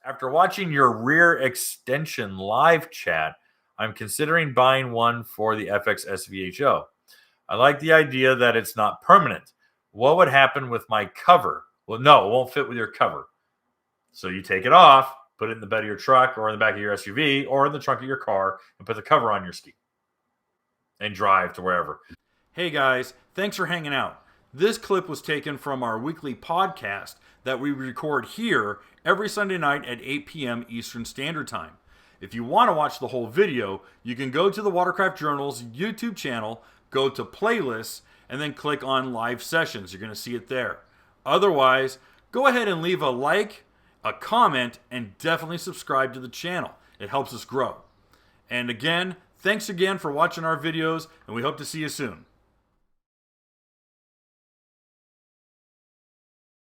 After watching your rear extension live chat, I'm considering buying one for the FX SVHO. I like the idea that it's not permanent. What would happen with my cover? Well, no, it won't fit with your cover. So you take it off, put it in the bed of your truck or in the back of your SUV or in the trunk of your car and put the cover on your ski and drive to wherever. Hey guys, thanks for hanging out. This clip was taken from our weekly podcast that we record here every Sunday night at 8 p.m. Eastern Standard Time. If you want to watch the whole video, you can go to the Watercraft Journal's YouTube channel, go to playlists, and then click on live sessions. You're going to see it there. Otherwise, go ahead and leave a like, a comment, and definitely subscribe to the channel. It helps us grow. And again, thanks again for watching our videos, and we hope to see you soon.